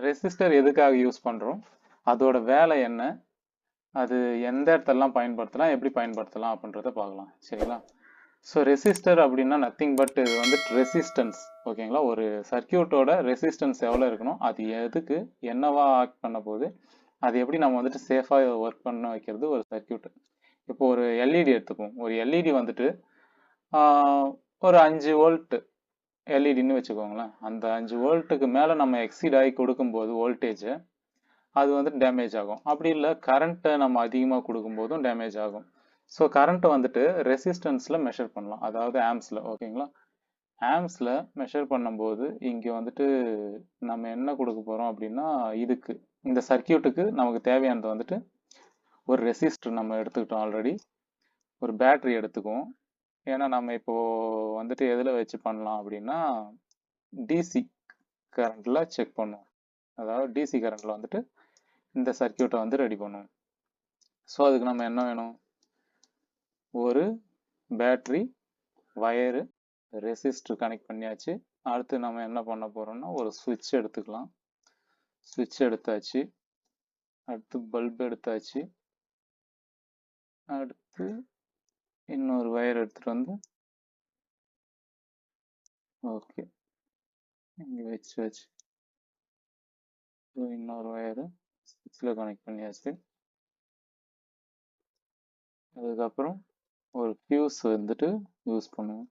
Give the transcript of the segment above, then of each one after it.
Resistor எதுக்காக use பண்ணுறோம், அதோட வேலை என்ன, அது எந்த இடத்துலலாம் பயன்படுத்தலாம், எப்படி பயன்படுத்தலாம் அப்படின்றத பார்க்கலாம். சரிங்களா? ஸோ ரெசிஸ்டர் அப்படின்னா நத்திங் பட் இது வந்துட்டு ரெசிஸ்டன்ஸ். ஓகேங்களா? ஒரு சர்க்கியூட்டோட ரெசிஸ்டன்ஸ் எவ்வளோ இருக்கணும், அது எதுக்கு என்னவா ஆக்ட் பண்ண போகுது, அது எப்படி நம்ம வந்துட்டு சேஃபாக ஒர்க் பண்ண வைக்கிறது ஒரு சர்க்கியூட். இப்போ ஒரு எல்இடி எடுத்துப்போம். ஒரு எல்இடி வந்துட்டு ஒரு 5 வோல்ட் எல்இடின்னு வச்சுக்கோங்களேன். அந்த 5 வோல்ட்டுக்கு மேலே நம்ம எக்ஸீட் ஆகி கொடுக்கும்போது வோல்டேஜ் அது வந்துட்டு டேமேஜ் ஆகும். அப்படி இல்லை கரண்ட்டை நம்ம அதிகமாக கொடுக்கும்போதும் டேமேஜ் ஆகும். ஸோ கரண்ட்டை வந்துட்டு ரெசிஸ்டன்ஸில் மெஷர் பண்ணலாம், அதாவது ஆம்ஸில். ஓகேங்களா? ஆம்ஸில் மெஷர் பண்ணும்போது இங்கே வந்துட்டு நம்ம என்ன கொடுக்க போகிறோம் அப்படின்னா, இதுக்கு இந்த சர்க்கியூட்டுக்கு நமக்கு தேவையானது வந்துட்டு ஒரு ரெசிஸ்டர் நம்ம எடுத்துக்கிட்டோம் ஆல்ரெடி, ஒரு பேட்டரி எடுத்துக்குவோம். ஏன்னா நம்ம இப்போ வந்துட்டு எதில் வச்சு பண்ணலாம் அப்படின்னா டிசி கரண்ட்டில் செக் பண்ணுவோம். அதாவது டிசி கரண்ட்டில் வந்துட்டு இந்த சர்க்கியூட்டை வந்து ரெடி பண்ணுவோம். ஸோ அதுக்கு நம்ம என்ன வேணும், ஒரு பேட்டரி, வயரு, ரெசிஸ்டர் கனெக்ட் பண்ணியாச்சு. அடுத்து நம்ம என்ன பண்ண போகிறோம்னா ஒரு சுவிட்ச் எடுத்துக்கலாம். சுவிட்ச் எடுத்தாச்சு. அடுத்து பல்ப் எடுத்தாச்சு. அடுத்து இன்னொரு வயர் எடுத்துகிட்டு வந்து ஓகே இங்கே வச்சு இன்னொரு வயரு சுவிட்சில் கனெக்ட் பண்ணியாச்சு. அதுக்கப்புறம் ஒரு ஃபியூஸ் வந்துட்டு யூஸ் பண்ணுவோம்.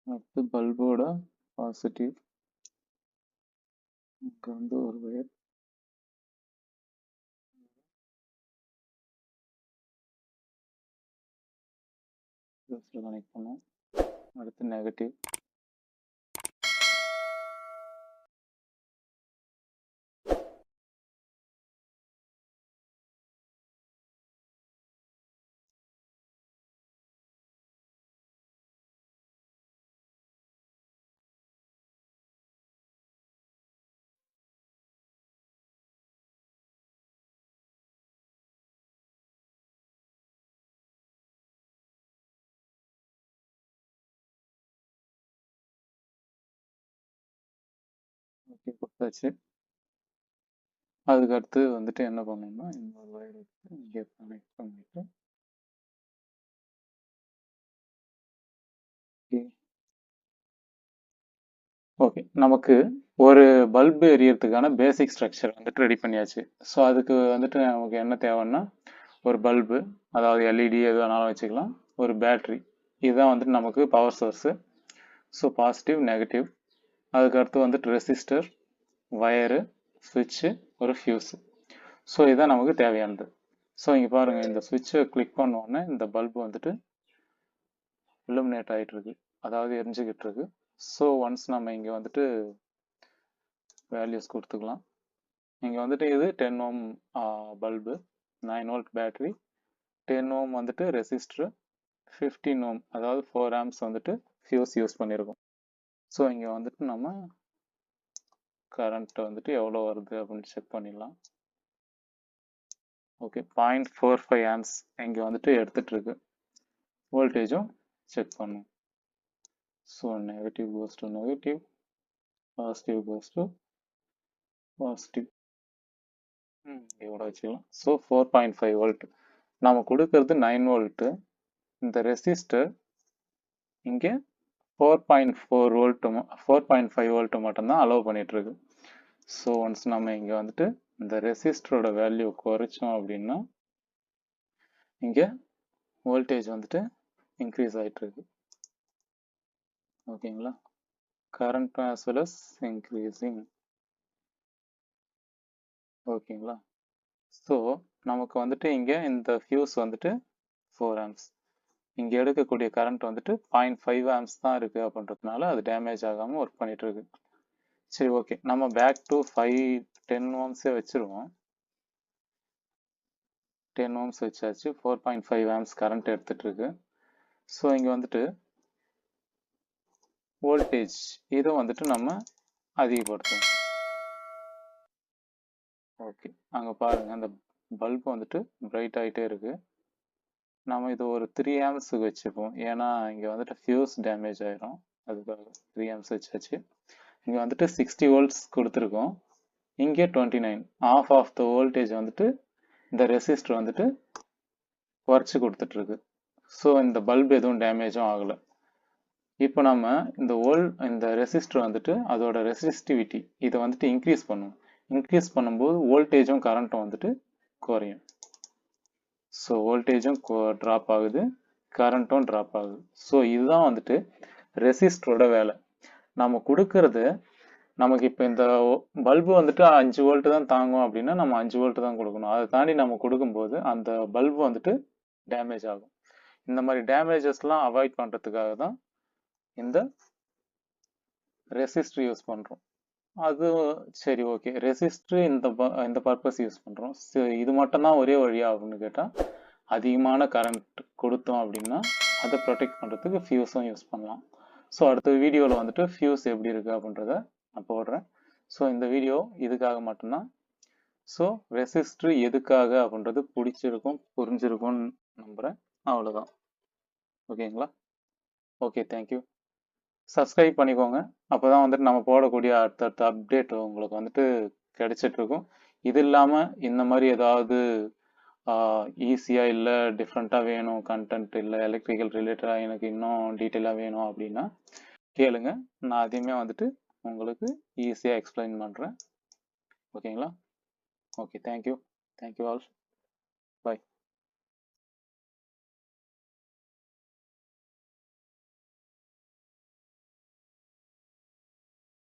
அடுத்து பல்போட பாசிட்டிவ் இங்கே வந்து ஒரு வயர் கனெக்ட் பண்ணுவோம். அடுத்து நெகட்டிவ். ஓகே கொடுத்தாச்சு. அதுக்கு அடுத்து வந்துட்டு என்ன பண்ணணும்னா இன்னொரு வயர் எடுத்து இங்கே கனெக்ட் பண்ணிட்டு ஓகே நமக்கு ஒரு பல்பு எரியறதுக்கான பேசிக் ஸ்ட்ரக்சர் வந்துட்டு ரெடி பண்ணியாச்சு. ஸோ அதுக்கு வந்துட்டு நமக்கு என்ன தேவைன்னா ஒரு பல்பு, அதாவது எல்இடி எது வேணாலும் வச்சுக்கலாம், ஒரு பேட்ரி, இதுதான் வந்துட்டு நமக்கு power source. So positive negative. அதுக்கடுத்து வந்துட்டு ரெசிஸ்டர், வயரு, சுவிட்சு, ஒரு ஃபியூஸு. ஸோ இதுதான் நமக்கு தேவையானது. ஸோ இங்கே பாருங்கள், இந்த சுவிட்சை கிளிக் பண்ணோடனே இந்த பல்பு வந்துட்டு illuminate ஆகிட்டு இருக்கு, அதாவது எரிஞ்சுக்கிட்டு இருக்கு. ஸோ ஒன்ஸ் நம்ம இங்கே வந்துட்டு வேல்யூஸ் கொடுத்துக்கலாம். இங்கே வந்துட்டு இது 10 ஓம் பல்பு, 9 வோல்ட் பேட்டரி, 10 ஓம் வந்துட்டு ரெசிஸ்டர், 15 ஓம் அதாவது 4 ஆம்ஸ் வந்துட்டு ஃபியூஸ் யூஸ் பண்ணியிருக்கோம். ஸோ இங்கே வந்துட்டு நம்ம கரண்ட் வந்துட்டு எவ்வளோ வருது அப்படின்னு செக் பண்ணிடலாம். ஓகே 0.45 ஆம்ஸ் இங்கே வந்துட்டு எடுத்துட்டு இருக்கு. வோல்டேஜும் செக் பண்ணும். So negative goes to negative, positive goes to positive. எவ்வளோ வச்சுக்கலாம். ஸோ 4.5 வோல்ட் நம்ம கொடுக்கறது 9 வோல்ட்டு. இந்த ரெசிஸ்டர் இங்கே 4.4 வோல்ட்டு 4.5 வோல்ட்டு மட்டும்தான் அலோவ் பண்ணிட்டு இருக்கு. ஸோ ஒன்ஸ் நம்ம இங்கே வந்துட்டு இந்த ரெசிஸ்டரோட வேல்யூ குறைச்சோம் அப்படின்னா இங்கே வோல்டேஜ் வந்துட்டு இன்க்ரீஸ் ஆகிட்டு இருக்கு. ஓகேங்களா? Current as well as increasing. ஓகேங்களா? ஸோ நமக்கு வந்துட்டு இங்கே இந்த ஃபியூஸ் வந்துட்டு 4 ஆம்ஸ், இங்கே எடுக்கக்கூடிய கரண்ட் வந்துட்டு 0.5 ஆம்ஸ் தான் இருக்குது அப்படின்றதுனால அது டேமேஜ் ஆகாமல் ஒர்க் பண்ணிட்டு இருக்கு. சரி ஓகே, நம்ம பேக் டு 10 ஓம்ஸே வச்சுருவோம். 10 ஓம்ஸ் வச்சாச்சு. 4.5 ஆம்ஸ் கரண்ட் எடுத்துட்டு இருக்கு. ஸோ இங்கே வந்துட்டு வோல்டேஜ் இதை வந்துட்டு நம்ம அதிகப்படுத்துவோம். ஓகே, அங்கே பாருங்க அந்த பல்ப் வந்துட்டு பிரைட் ஆகிட்டே இருக்கு. நம்ம இது ஒரு 3 ஆம்ப்ஸுக்கு வச்சுப்போம், ஏன்னா இங்கே வந்துட்டு ஃபியூஸ் டேமேஜ் ஆயிரும். அதுக்காக 3 ஆம்ப்ஸ் வச்சாச்சு. இங்கே வந்துட்டு 60 வோல்ட்ஸ் கொடுத்துருக்கோம், இங்கே 29. ஆஃப் த வோல்டேஜ் வந்துட்டு இந்த ரெசிஸ்டர் வந்துட்டு குறைச்சி கொடுத்துட்ருக்கு. ஸோ இந்த பல்ப் எதுவும் டேமேஜும் ஆகலை. இப்போ நம்ம இந்த ரெசிஸ்டர் வந்துட்டு அதோட ரெசிஸ்டிவிட்டி இதை வந்துட்டு இன்க்ரீஸ் பண்ணும். இன்க்ரீஸ் பண்ணும்போது வோல்டேஜும் கரண்ட்டும் வந்துட்டு குறையும். ஸோ வோல்டேஜும் ட்ராப் ஆகுது, கரண்ட்டும் ட்ராப் ஆகுது. ஸோ இதுதான் வந்துட்டு ரெசிஸ்டரோட வேலை. நம்ம கொடுக்கறது, நமக்கு இப்போ இந்த பல்பு வந்துட்டு 5 வோல்ட் தான் தாங்கும் அப்படின்னா நம்ம 5 வோல்ட் தான் கொடுக்கணும். அதை தாண்டி நம்ம கொடுக்கும்போது அந்த பல்பு வந்துட்டு டேமேஜ் ஆகும். இந்த மாதிரி டேமேஜஸ்லாம் அவாய்ட் பண்ணுறதுக்காக தான் இந்த ரெசிஸ்டர் யூஸ் பண்ணுறோம். அது சரி, ஓகே, ரெசிஸ்டர் இந்த பர்பஸ் யூஸ் பண்ணுறோம். இது மட்டும்தான் ஒரே வழியா அப்படின்னு கேட்டால், அதிகமான கரண்ட் கொடுத்தோம் அப்படின்னா அதை ப்ரொடெக்ட் பண்ணுறதுக்கு ஃபியூஸும் யூஸ் பண்ணலாம். ஸோ அடுத்த வீடியோவில் வந்துட்டு ஃபியூஸ் எப்படி இருக்குது அப்படின்றத நான் போடுறேன். ஸோ இந்த வீடியோ இதுக்காக மட்டும்தான். ஸோ ரெசிஸ்டர் எதுக்காக அப்படின்றது பிடிச்சிருக்கும், புரிஞ்சிருக்கும்னு நம்புகிறேன். அவ்வளோதான். ஓகேங்களா? Okay, thank you. சப்ஸ்கிரைப் பண்ணிக்கோங்க, அப்போ தான் வந்துட்டு நம்ம போடக்கூடிய அடுத்தடுத்த அப்டேட் உங்களுக்கு வந்துட்டு கிடைச்சிட்ருக்கும். இது இல்லாமல் இந்த மாதிரி ஏதாவது ஈஸியாக இல்லை டிஃப்ரெண்ட்டாக வேணும் கண்டென்ட், இல்லை எலக்ட்ரிக்கல் ரிலேட்டடாக எனக்கு இன்னும் டீட்டெயிலாக வேணும் அப்படின்னா கேளுங்க, நான் அதையுமே வந்துட்டு உங்களுக்கு ஈஸியாக எக்ஸ்பிளைன் பண்ணுறேன். ஓகேங்களா? Okay, thank you all.